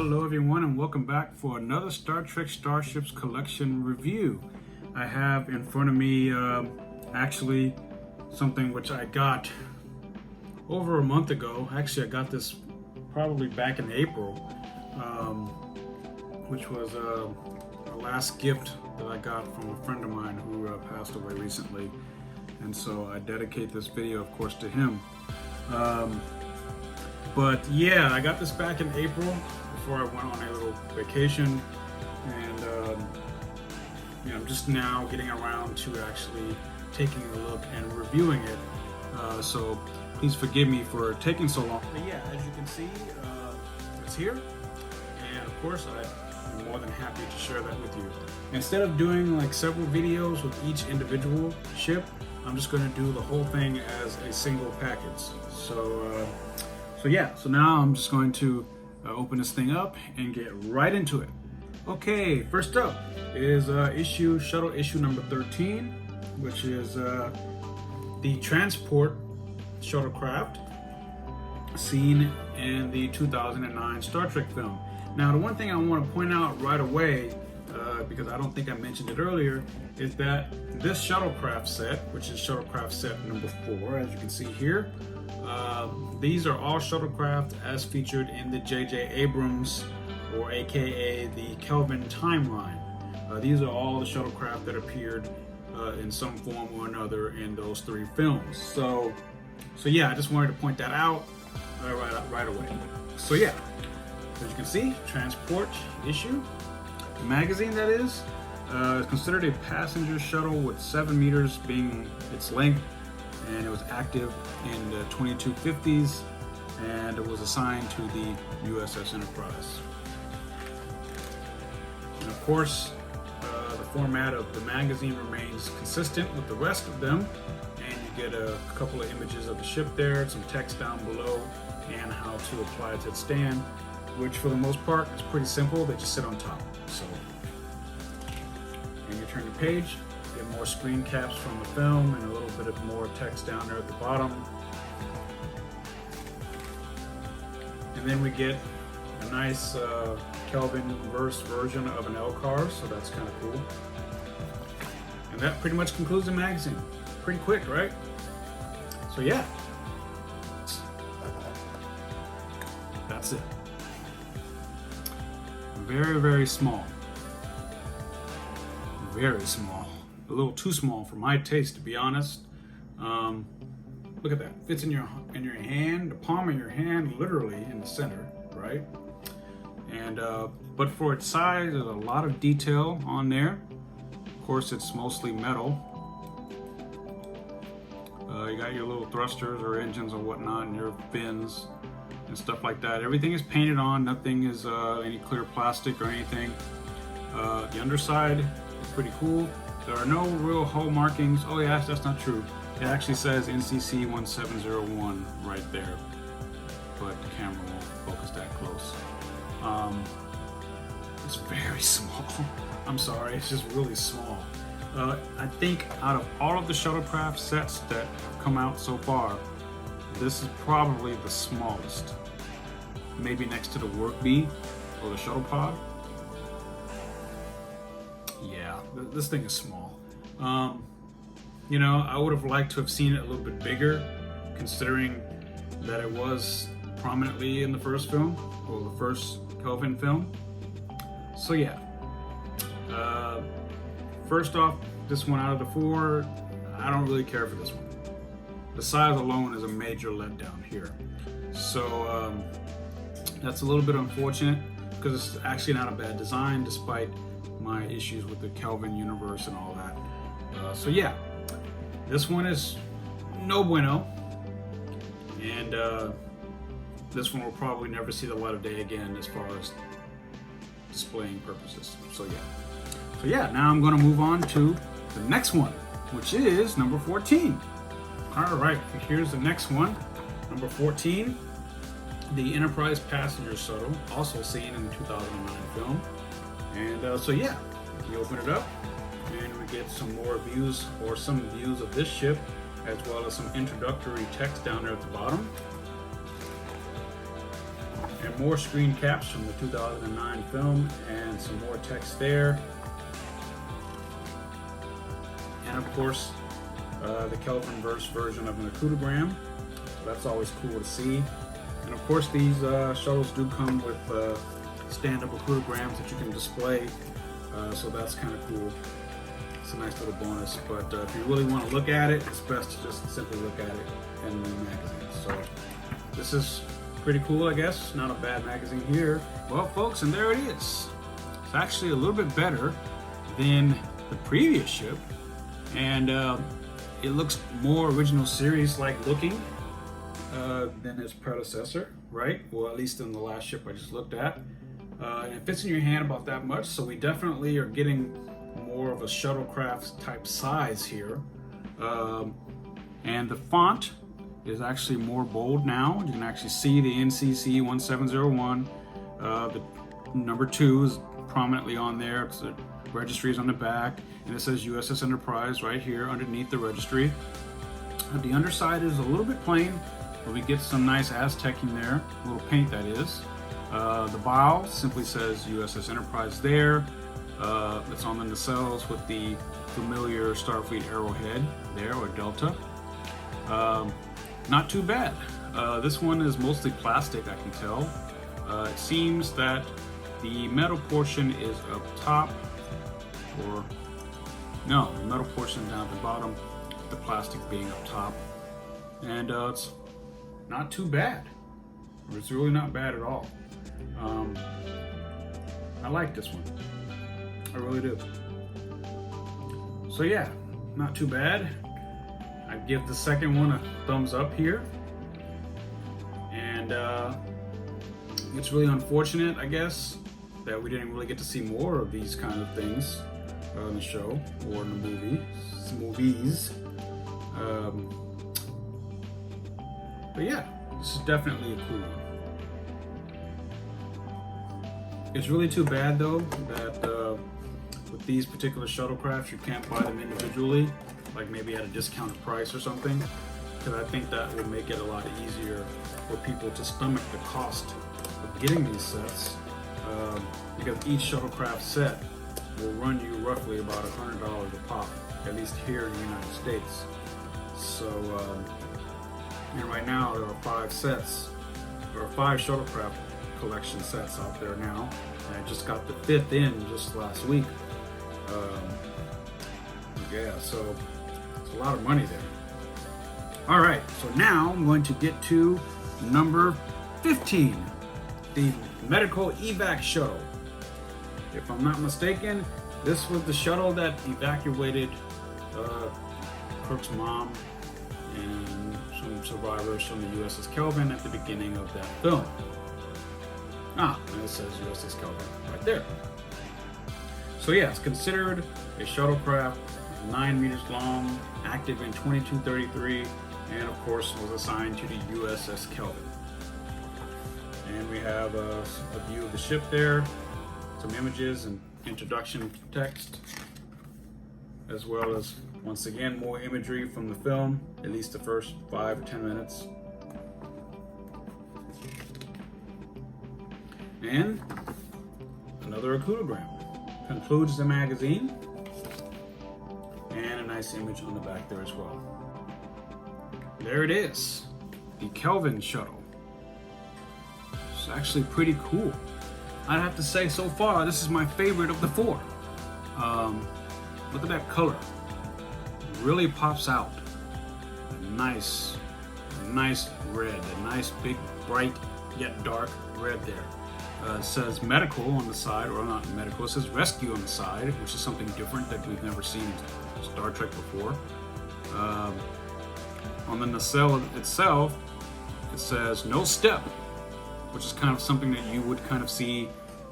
Hello everyone, and welcome back for another Star Trek Starships collection review. I have in front of me actually something which I got over a month ago. Actually, I got this probably back in April, which was a last gift that I got from a friend of mine who passed away recently. And so I dedicate this video, of course, to him. But yeah, I got this back in April before I went on a little vacation, and I'm just now getting around to actually taking a look and reviewing it. So please forgive me for taking so long. But yeah, as you can see, it's here, and of course I'm more than happy to share that with you. Instead of doing like several videos with each individual ship, I'm just going to do the whole thing as a single package. So now I'm just going to open this thing up and get right into it. Okay, first up is shuttle issue number 13, which is the transport shuttlecraft seen in the 2009 Star Trek film. Now, the one thing I want to point out right away, because I don't think I mentioned it earlier, is that this shuttlecraft set, which is shuttlecraft set number 4, as you can see here, these are all shuttlecraft as featured in the J.J. Abrams, or aka the Kelvin timeline. These are all the shuttlecraft that appeared in some form or another in those 3 films. So yeah, I just wanted to point that out right away. So yeah, as you can see, transport issue, the magazine that is considered a passenger shuttle with 7 meters being its length, and it was active in the 2250s, and it was assigned to the USS Enterprise. And of course, the format of the magazine remains consistent with the rest of them, and you get a couple of images of the ship there, some text down below, and how to apply it to its stand, which for the most part is pretty simple. They just sit on top. So, and you turn the page, get more screen caps from the film and a little bit of more text down there at the bottom. And then we get a nice Kelvin verse version of an L-car, so that's kind of cool. And that pretty much concludes the magazine. Pretty quick, right? So yeah, that's it. Very, very small. Very small. A little too small for my taste, to be honest. Look at that. Fits in your hand, the palm of your hand, literally in the center, right? And but for its size, there's a lot of detail on there. Of course, it's mostly metal. You got your little thrusters or engines or whatnot, and your fins and stuff like that. Everything is painted on. Nothing is any clear plastic or anything. The underside is pretty cool. There are no real hull markings. Oh yeah, that's not true. It actually says NCC 1701 right there, but the camera won't focus that close. It's very small. I'm sorry, it's just really small. I think out of all of the shuttlecraft sets that have come out so far, this is probably the smallest. Maybe next to the work bee or the shuttle pod. Yeah, this thing is small. I would have liked to have seen it a little bit bigger, considering that it was prominently in the first film, or the first Kelvin film. So yeah. First off, this one out of the 4, I don't really care for this one. The size alone is a major letdown here. So that's a little bit unfortunate, because it's actually not a bad design despite my issues with the Kelvin universe and all that. So yeah, this one is no bueno, and this one will probably never see the light of day again as far as displaying purposes. So yeah, now I'm going to move on to the next one, which is number 14. All right, here's the next one, number 14. The Enterprise passenger shuttle, also seen in the 2009 film. And so yeah, we open it up and we get some more views, or some views of this ship, as well as some introductory text down there at the bottom. And more screen caps from the 2009 film, and some more text there. And of course, the Kelvin version of an acoudogram. So that's always cool to see. And of course, these shuttles do come with stand-up acoudograms that you can display. So that's kind of cool. It's a nice little bonus. But if you really want to look at it, it's best to just simply look at it in the magazine. So this is pretty cool, I guess. Not a bad magazine here. Well, folks, and there it is. It's actually a little bit better than the previous ship, and it looks more original series-like looking than its predecessor, right? Well, at least in the last ship I just looked at. And it fits in your hand about that much, so we definitely are getting more of a shuttlecraft type size here. And the font is actually more bold now. You can actually see the NCC 1701. The number 2 is prominently on there because the registry is on the back, and it says USS Enterprise right here underneath the registry. The underside is a little bit plain, but we get some nice Aztecing there, a little paint that is. The bow simply says USS Enterprise there. It's on the nacelles with the familiar Starfleet arrowhead there, or Delta. Not too bad. This one is mostly plastic, I can tell. It seems that the metal portion is up top, or no, the metal portion down at the bottom, the plastic being up top. And it's not too bad. It's really not bad at all. I like this one. I really do. So yeah, not too bad. I give the second one a thumbs up here. And it's really unfortunate, I guess, that we didn't really get to see more of these kind of things in the show or in the movies. But yeah, this is definitely a cool one. It's really too bad though that with these particular shuttlecrafts you can't buy them individually, like maybe at a discounted price or something, because I think that would make it a lot easier for people to stomach the cost of getting these sets, because each shuttlecraft set will run you roughly about $100 a pop, at least here in the United States. So, and right now there are 5 sets, there are 5 shuttlecraft collection sets out there now, and I just got the 5th in just last week. Yeah, so it's a lot of money there. All right, so now I'm going to get to number 15, the medical evac shuttle. If I'm not mistaken, this was the shuttle that evacuated Kirk's mom and some survivors from the USS Kelvin at the beginning of that film. And it says USS Kelvin right there. So yeah, it's considered a shuttlecraft, 9 meters long, active in 2233, and of course was assigned to the USS Kelvin. And we have a view of the ship there, some images and introduction text, as well as, once again, more imagery from the film, at least the first 5 or 10 minutes. And another acoudogram concludes the magazine, and a nice image on the back there as well. There it is, the Kelvin shuttle. It's actually pretty cool. I'd have to say, so far, this is my favorite of the 4. Look at that color. It really pops out. A nice red, a nice big, bright, yet dark red there. It says medical on the side, or not medical, it says rescue on the side, which is something different that we've never seen in Star Trek before. On the nacelle itself, it says no step, which is kind of something that you would kind of see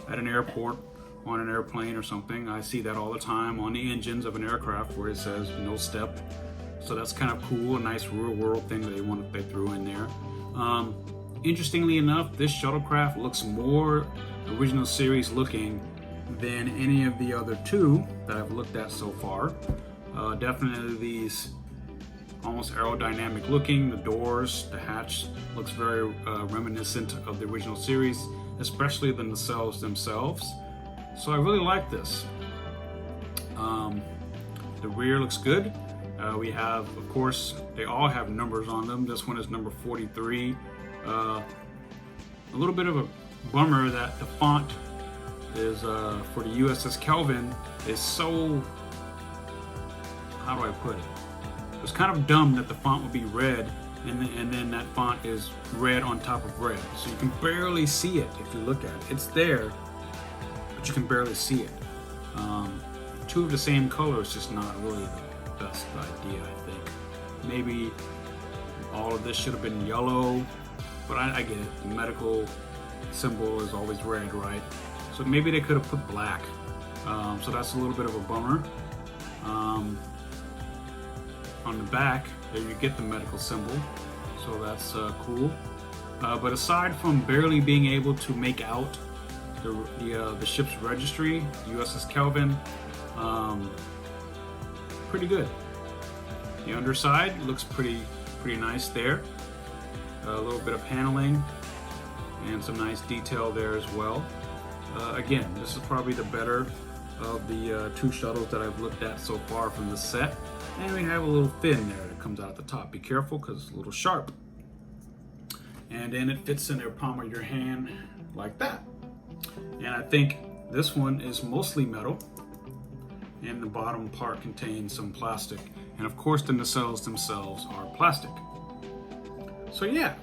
at an airport, on an airplane or something. I see that all the time on the engines of an aircraft where it says no step. So that's kind of cool, a nice real world thing that they threw in there. Interestingly enough, this shuttlecraft looks more original series looking than any of the other 2 that I've looked at so far. Definitely these almost aerodynamic looking. The doors, the hatch looks very reminiscent of the original series, especially the nacelles themselves. So I really like this. The rear looks good. We have, of course, they all have numbers on them. This one is number 43. A little bit of a bummer that the font is for the USS Kelvin is so, how do I put it? It's kind of dumb that the font would be red and then that font is red on top of red. So you can barely see it if you look at it. It's there, but you can barely see it. Two of the same color is just not really the best idea, I think. Maybe all of this should have been yellow, but I get it. The medical symbol is always red, right? So maybe they could have put black. So that's a little bit of a bummer. On the back, there you get the medical symbol, so that's cool. But aside from barely being able to make out the ship's registry, USS Kelvin, pretty good. The underside looks pretty nice there. A little bit of paneling and some nice detail there as well. Again, this is probably the better of the two shuttles that I've looked at so far from the set. And we have a little fin there that comes out at the top. Be careful because it's a little sharp. And then it fits in the palm of your hand like that. And I think this one is mostly metal. And the bottom part contains some plastic. And of course the nacelles themselves are plastic. So yeah,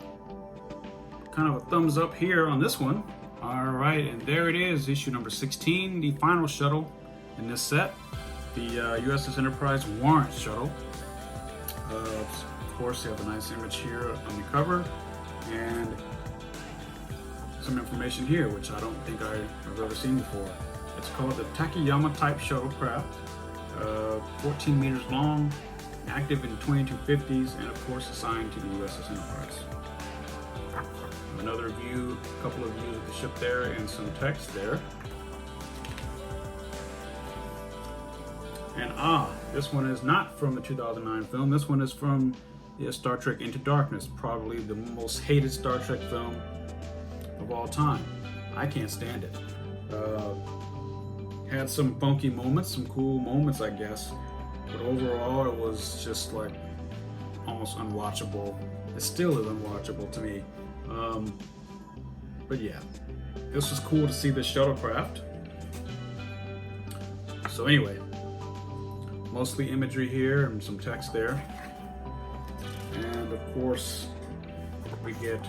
kind of a thumbs up here on this one. All right, and there it is, issue number 16, the final shuttle in this set, the USS Enterprise Warrant shuttle. Of course, you have a nice image here on the cover, and some information here, which I don't think I've ever seen before. It's called the Takayama type shuttlecraft, 14 meters long, active in 2250s, and of course assigned to the USS Enterprise. Another view, a couple of views of the ship there, and some text there. And this one is not from the 2009 film. This one is from Star Trek Into Darkness, probably the most hated Star Trek film of all time. I can't stand it. Had some funky moments, some cool moments, I guess, but overall it was just like almost unwatchable. It still is unwatchable to me. But yeah, this was cool to see the shuttlecraft. So anyway, mostly imagery here and some text there. And of course, we get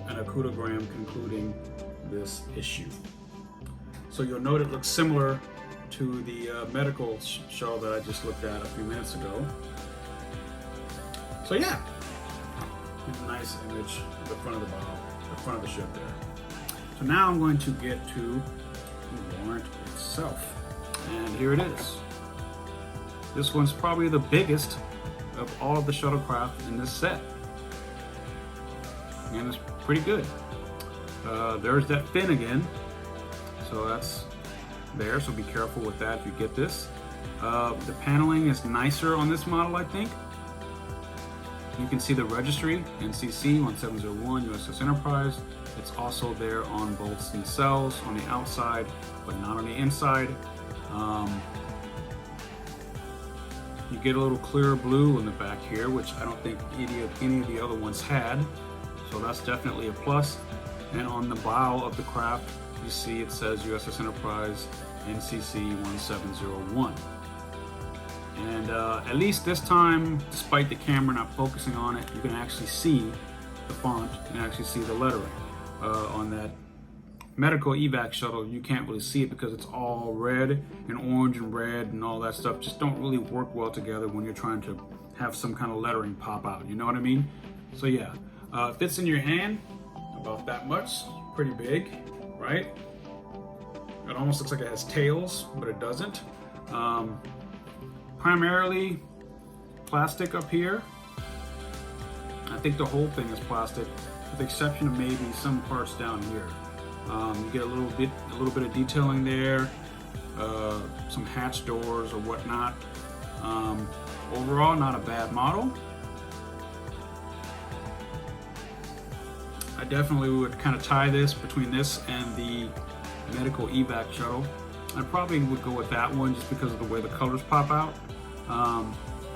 an akutogram concluding this issue. So you'll note it looks similar to the medical shuttle that I just looked at a few minutes ago. So yeah, nice image of the front of the bow, the front of the ship there. So now I'm going to get to the warrant itself. And here it is. This one's probably the biggest of all of the shuttlecraft in this set. And it's pretty good. There's that fin again. So that's there, so be careful with that if you get this. The paneling is nicer on this model, I think. You can see the registry, NCC 1701 USS Enterprise. It's also there on both nacelles on the outside, but not on the inside. You get a little clearer blue in the back here, which I don't think any of the other ones had. So that's definitely a plus. And on the bow of the craft, you see it says USS Enterprise NCC 1701. And at least this time, despite the camera not focusing on it, you can actually see the font and actually see the lettering. On that medical evac shuttle, you can't really see it because it's all red and orange and red and all that stuff just don't really work well together when you're trying to have some kind of lettering pop out, you know what I mean? So yeah, fits in your hand about that much, pretty big, right? It almost looks like it has tails, but it doesn't. Primarily plastic up here. I think the whole thing is plastic, with the exception of maybe some parts down here. You get a little bit of detailing there, some hatch doors or whatnot. overall, not a bad model. I definitely would kind of tie this between this and the medical evac shuttle. I probably would go with that one just because of the way the colors pop out.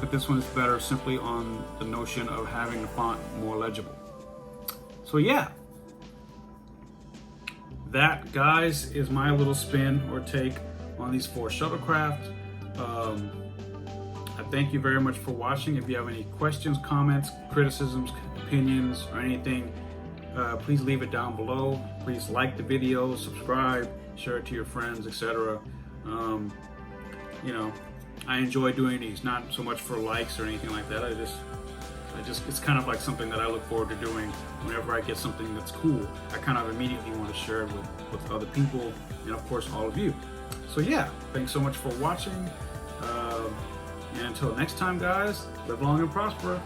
But this one is better simply on the notion of having the font more legible. So yeah, that, guys, is my little spin or take on these 4 shuttlecraft. I thank you very much for watching. If you have any questions, comments, criticisms, opinions, or anything, please leave it down below. Please like the video, subscribe, share it to your friends, etc. You know, I enjoy doing these, not so much for likes or anything like that. I just, it's kind of like something that I look forward to doing. Whenever I get something that's cool, I kind of immediately want to share it with other people, and of course all of you. So yeah, thanks so much for watching. And until next time, guys, live long and prosper.